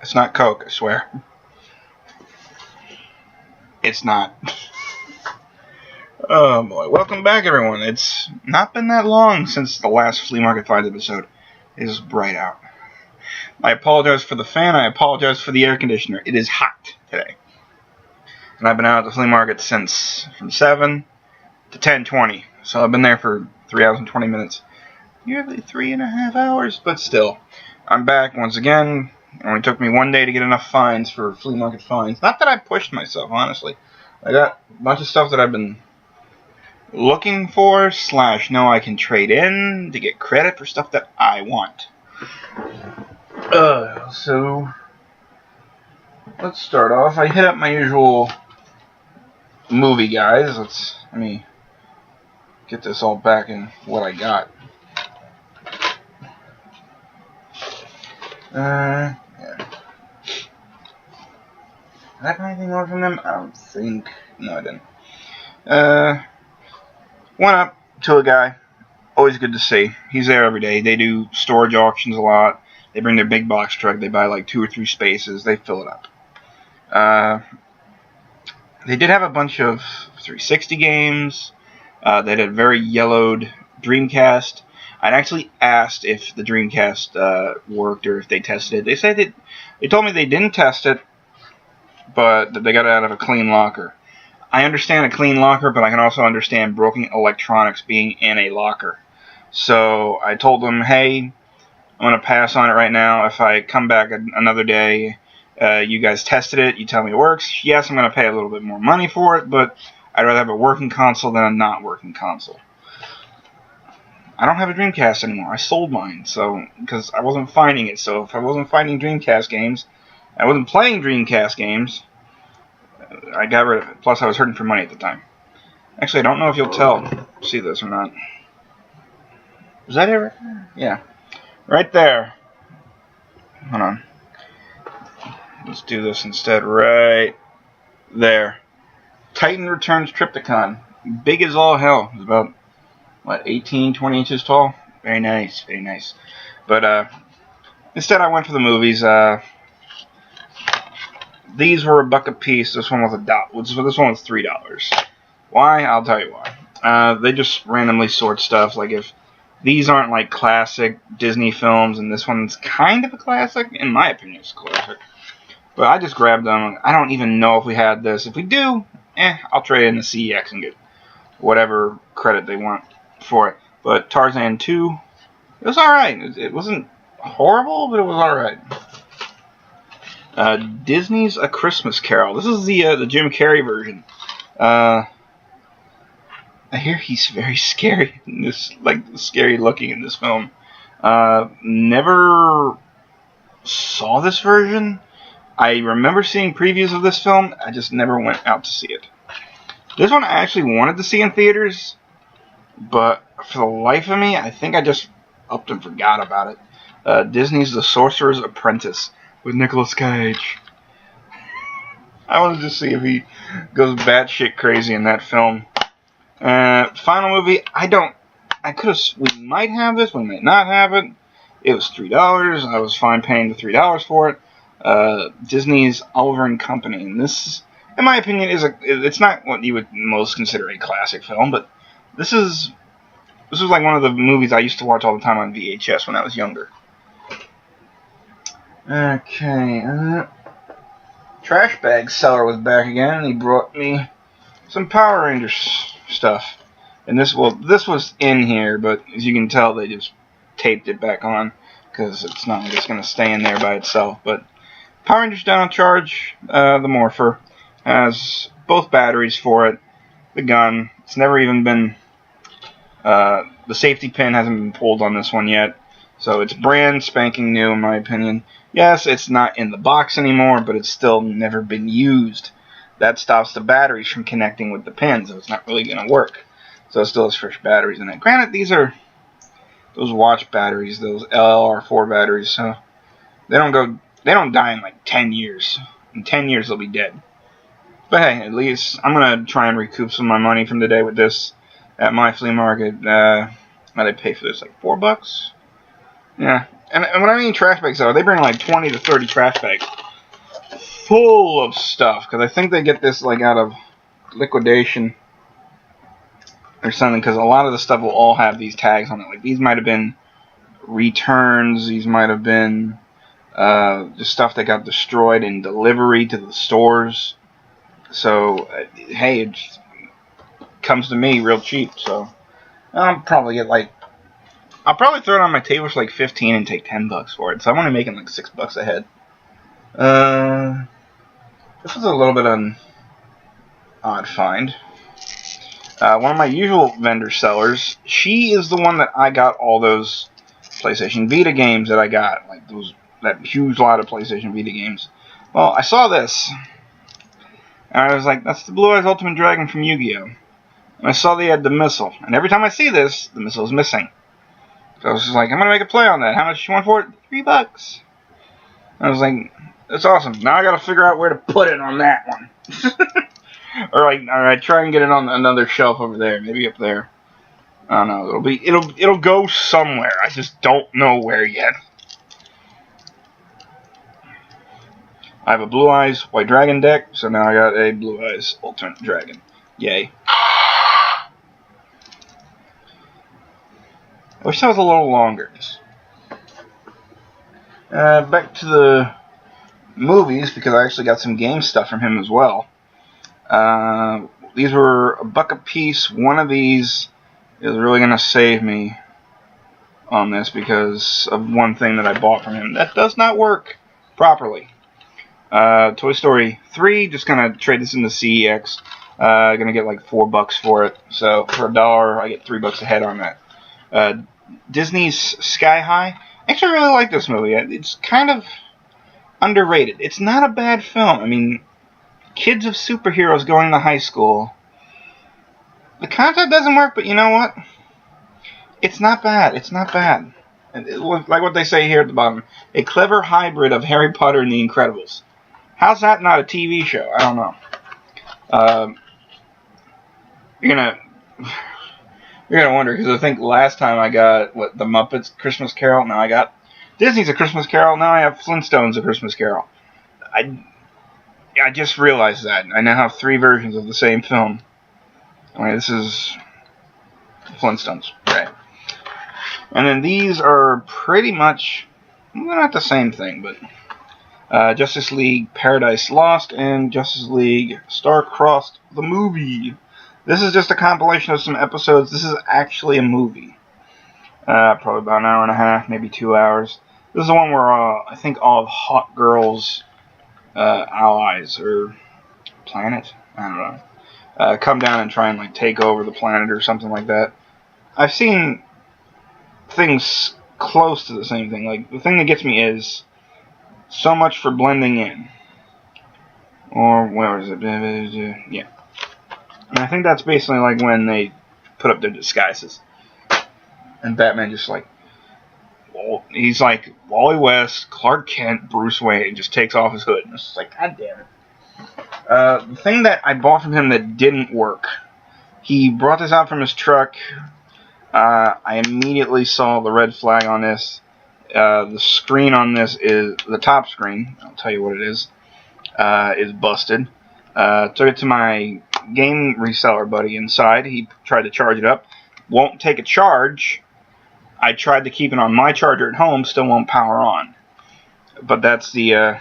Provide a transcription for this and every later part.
It's not Coke, I swear. It's not. Oh boy, welcome back everyone. It's not been that long since the last Flea Market Finds episode. It is bright out. I apologize for the fan, I apologize for the air conditioner. It is hot today. And I've been out at the flea market since from 7 to 10:20. So I've been there for 3 hours and 20 minutes. Nearly 3.5 hours, but still. I'm back once again. It only took me one day to get enough fines for flea market fines. Not that I pushed myself, honestly. I got a bunch of stuff that I've been looking for / know I can trade in to get credit for stuff that I want. So let's start off. I hit up my usual movie guys. Let me get this all back in what I got. Yeah. Did I buy anything more from them? I don't think. No, I didn't. Went up to a guy. Always good to see. He's there every day. They do storage auctions a lot. They bring their big box truck. They buy like 2 or 3 spaces. They fill it up. They did have a bunch of 360 games. They had a very yellowed Dreamcast. I'd actually asked if the Dreamcast worked or if they tested it. They said they told me they didn't test it, but that they got it out of a clean locker. I understand a clean locker, but I can also understand broken electronics being in a locker. So I told them, hey, I'm going to pass on it right now. If I come back another day, you guys tested it, you tell me it works. Yes, I'm going to pay a little bit more money for it, but I'd rather have a working console than a not working console. I don't have a Dreamcast anymore. I sold mine, because I wasn't finding it. So if I wasn't finding Dreamcast games, I wasn't playing Dreamcast games, I got rid of it. Plus, I was hurting for money at the time. Actually, I don't know if you'll see this or not. Is that it right there? Yeah. Right there. Hold on. Let's do this instead. Right there. Titan Returns Triptychon. Big as all hell. It's about, 18, 20 inches tall? Very nice, very nice. But, instead I went for the movies. These were $1 a piece. This one was $1. This one was $3. Why? I'll tell you why. They just randomly sort stuff. Like if these aren't like classic Disney films, and this one's kind of a classic, in my opinion, it's a classic. But I just grabbed them. I don't even know if we had this. If we do, I'll trade in the CEX and get whatever credit they want for it. But Tarzan 2, it was alright. It wasn't horrible, but it was alright. Disney's A Christmas Carol. This is the Jim Carrey version. I hear he's very scary in this, scary looking in this film. Never saw this version. I remember seeing previews of this film. I just never went out to see it. This one I actually wanted to see in theaters, but for the life of me, I think I just upped and forgot about it. Disney's The Sorcerer's Apprentice with Nicolas Cage. I wanted to see if he goes batshit crazy in that film. Final movie, we might have this, we might not have it. It was $3. I was fine paying the $3 for it. Disney's Oliver and Company. And this, in my opinion, it's not what you would most consider a classic film, but this was like one of the movies I used to watch all the time on VHS when I was younger. Okay, Trash Bag Seller was back again, and he brought me some Power Rangers stuff. And this was in here, but as you can tell, they just taped it back on, because it's not just going to stay in there by itself. But Power Rangers Down on Charge, the Morpher, has both batteries for it, the gun. It's never even been, the safety pin hasn't been pulled on this one yet. So it's brand spanking new, in my opinion. Yes, it's not in the box anymore, but it's still never been used. That stops the batteries from connecting with the pins, so it's not really going to work. So it still has fresh batteries in it. Granted, these are those watch batteries, those LR4 batteries, so they don't die in like 10 years. In 10 years, they'll be dead. But hey, at least I'm going to try and recoup some of my money from today with this at my flea market. What did I pay for this? Like $4? Yeah. And when I mean trash bags, though, they bring like 20 to 30 trash bags. full of stuff, because I think they get this like out of liquidation or something, because a lot of the stuff will all have these tags on it. Like these might have been returns, these might have been just stuff that got destroyed in delivery to the stores. So hey, it just comes to me real cheap. So I'll probably throw it on my table for like 15 and take $10 for it. So I'm only making like $6 a head. This was a little bit an odd find. One of my usual vendor sellers, she is the one that I got all those PlayStation Vita games that I got, like that huge lot of PlayStation Vita games. Well, I saw this, and I was like, that's the Blue Eyes Ultimate Dragon from YuGiOh. And I saw they had the missile, and every time I see this, the missile is missing. So I was just like, I'm gonna make a play on that. How much you want for it? $3. I was like, that's awesome. Now I gotta figure out where to put it on that one. Or I try and get it on another shelf over there, maybe up there. I don't know. It'll go somewhere. I just don't know where yet. I have a Blue Eyes White Dragon deck, so now I got a Blue Eyes Ultimate Dragon. Yay. I wish that was a little longer. Back to the movies, because I actually got some game stuff from him as well. These were $1 a piece. One of these is really going to save me on this because of one thing that I bought from him that does not work properly. Toy Story 3, just going to trade this into CEX. Going to get like $4 for it. So for $1, I get $3 a head on that. Disney's Sky High. I actually really like this movie. It's kind of underrated. It's not a bad film. I mean, kids of superheroes going to high school. The concept doesn't work, but you know what? It's not bad. It's not bad. Like what they say here at the bottom. A clever hybrid of Harry Potter and The Incredibles. How's that not a TV show? I don't know. You're gonna wonder, because I think last time I got, the Muppets Christmas Carol. Now I got Disney's A Christmas Carol. Now I have Flintstones A Christmas Carol. I just realized that. I now have 3 versions of the same film. Okay, this is Flintstones. Okay. And then these are pretty much, they're not the same thing, but Justice League Paradise Lost and Justice League Star-Crossed the movie. This is just a compilation of some episodes. This is actually a movie. Probably about an hour and a half, maybe 2 hours. This is the one where I think all of Hot Girl's allies or planet, I don't know, come down and try and like take over the planet or something like that. I've seen things close to the same thing. Like, the thing that gets me is so much for blending in. Or where is it? Yeah. And I think that's basically like when they put up their disguises. And Batman just like, he's like Wally West, Clark Kent, Bruce Wayne, just takes off his hood. And it's just like, God damn it. The thing that I bought from him that didn't work, he brought this out from his truck. I immediately saw the red flag on this. The screen on this is, the top screen, I'll tell you what it is busted. Took it to my game reseller buddy inside. He tried to charge it up. Won't take a charge. I tried to keep it on my charger at home. Still won't power on. But that's the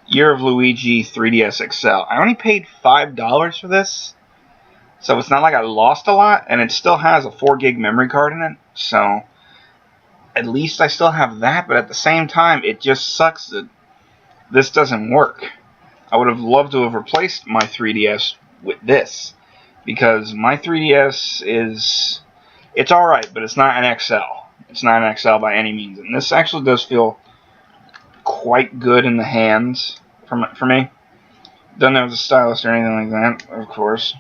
Year of Luigi 3DS XL. I only paid $5 for this. So it's not like I lost a lot. And it still has a 4 gig memory card in it. So at least I still have that. But at the same time, it just sucks that this doesn't work. I would have loved to have replaced my 3DS with this, because my 3DS is, it's alright, but it's not an XL. It's not an XL by any means, and this actually does feel quite good in the hands for me. Doesn't have a stylus or anything like that, of course.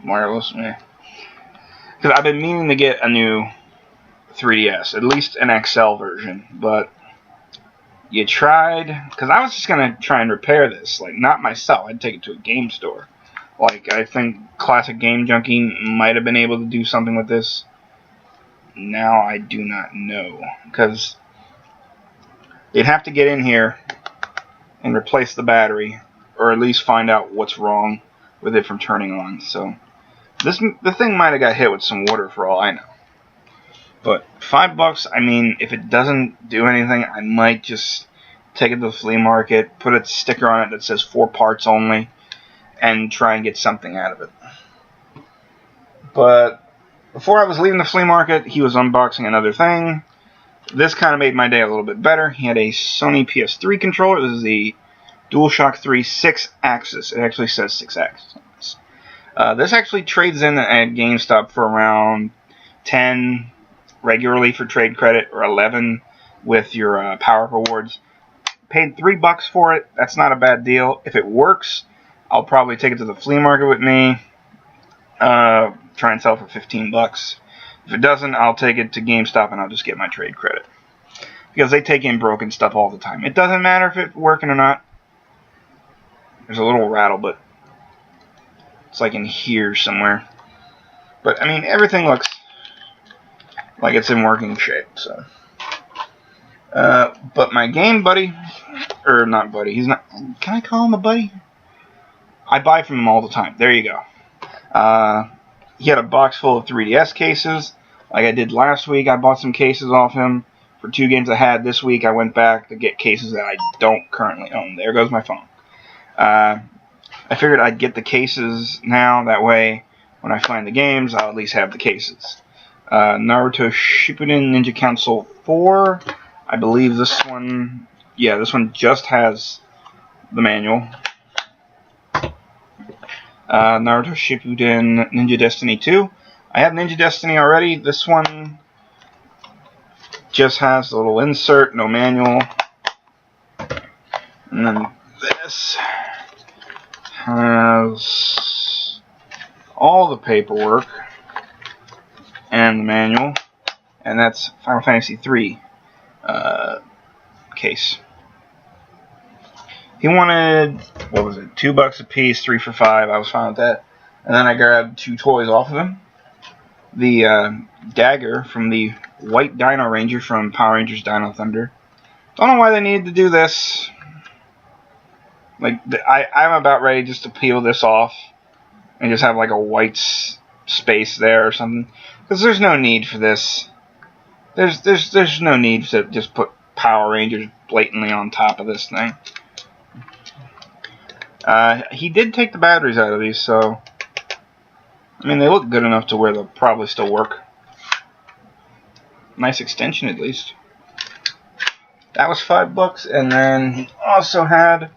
Wireless, because I've been meaning to get a new 3DS, at least an XL version, but you tried, because I was just going to try and repair this, like, not myself. I'd take it to a game store. Like, I think Classic Game Junkie might have been able to do something with this. Now I do not know, because they'd have to get in here and replace the battery, or at least find out what's wrong with it from turning on. So the thing might have got hit with some water for all I know. But $5, I mean, if it doesn't do anything, I might just take it to the flea market, put a sticker on it that says 4 parts only, and try and get something out of it. But before I was leaving the flea market, he was unboxing another thing. This kind of made my day a little bit better. He had a Sony PS3 controller. This is the DualShock 3 6-axis. It actually says 6-axis on this. This actually trades in at GameStop for around 10 regularly for trade credit, or 11 with your Power Rewards. Paid $3 for it. That's not a bad deal. If it works, I'll probably take it to the flea market with me. Try and sell it for $15. If it doesn't, I'll take it to GameStop and I'll just get my trade credit. Because they take in broken stuff all the time. It doesn't matter if it's working or not. There's a little rattle, but it's like in here somewhere. But, I mean, everything looks like it's in working shape, so. But my game buddy, or not buddy, he's not, can I call him a buddy? I buy from him all the time. There you go. He had a box full of 3DS cases. Like I did last week, I bought some cases off him for 2 games I had. This week, I went back to get cases that I don't currently own. There goes my phone. I figured I'd get the cases now. That way, when I find the games, I'll at least have the cases. Naruto Shippuden Ninja Council 4. I believe this one, yeah, this one just has the manual. Naruto Shippuden Ninja Destiny 2. I have Ninja Destiny already. This one just has the little insert, no manual. And then this has all the paperwork and the manual. And that's Final Fantasy 3 case. He wanted, what was it, $2 a piece, 3 for $5. I was fine with that. And then I grabbed 2 toys off of him. The dagger from the White Dino Ranger from Power Rangers Dino Thunder. Don't know why they needed to do this. Like, I'm about ready just to peel this off and just have like a white space there or something. Because there's no need for this. There's no need to just put Power Rangers blatantly on top of this thing. He did take the batteries out of these, so I mean, they look good enough to where they'll probably still work. Nice extension, at least. That was $5, and then he also had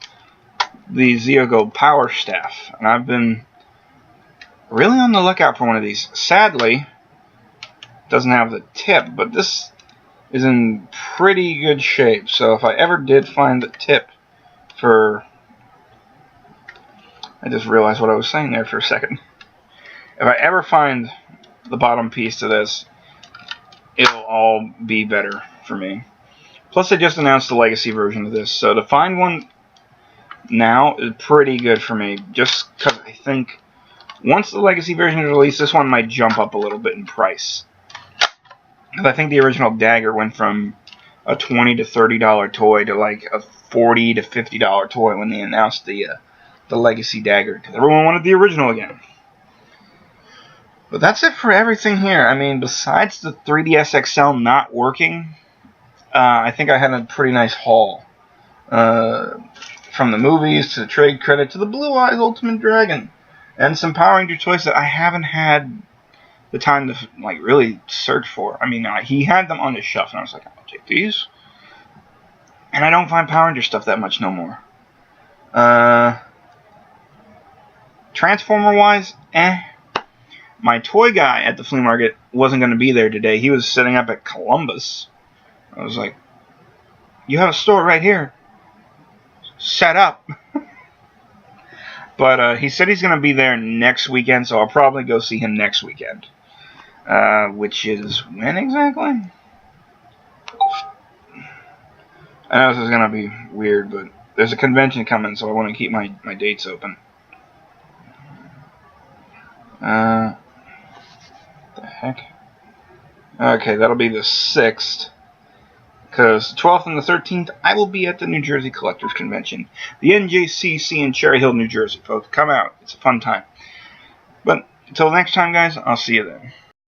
the YuGiOh Power Staff, and I've been really on the lookout for one of these. Sadly, it doesn't have the tip, but this is in pretty good shape, so if I ever did find the tip for... I just realized what I was saying there for a second. If I ever find the bottom piece to this, it'll all be better for me. Plus, they just announced the legacy version of this, so to find one now is pretty good for me. Just because I think once the legacy version is released, this one might jump up a little bit in price. Because I think the original dagger went from a $20 to $30 toy to like a $40 to $50 toy when they announced the legacy dagger, because everyone wanted the original again. But that's it for everything here. I mean, besides the 3DS XL not working, I think I had a pretty nice haul. From the movies to the trade credit to the Blue Eyes Ultimate Dragon, and some Power Ranger toys that I haven't had the time to like really search for. I mean, he had them on his shelf, and I was like, I'll take these. And I don't find Power Ranger stuff that much no more. Transformer-wise, My toy guy at the flea market wasn't going to be there today. He was setting up at Columbus. I was like, you have a store right here. Set up. But he said he's going to be there next weekend, so I'll probably go see him next weekend. Which is when exactly? I know this is going to be weird, but there's a convention coming, so I want to keep my dates open. The heck? Okay, that'll be the 6th. Because the 12th and the 13th, I will be at the New Jersey Collectors Convention. The NJCC in Cherry Hill, New Jersey, folks. Come out. It's a fun time. But until next time, guys, I'll see you then.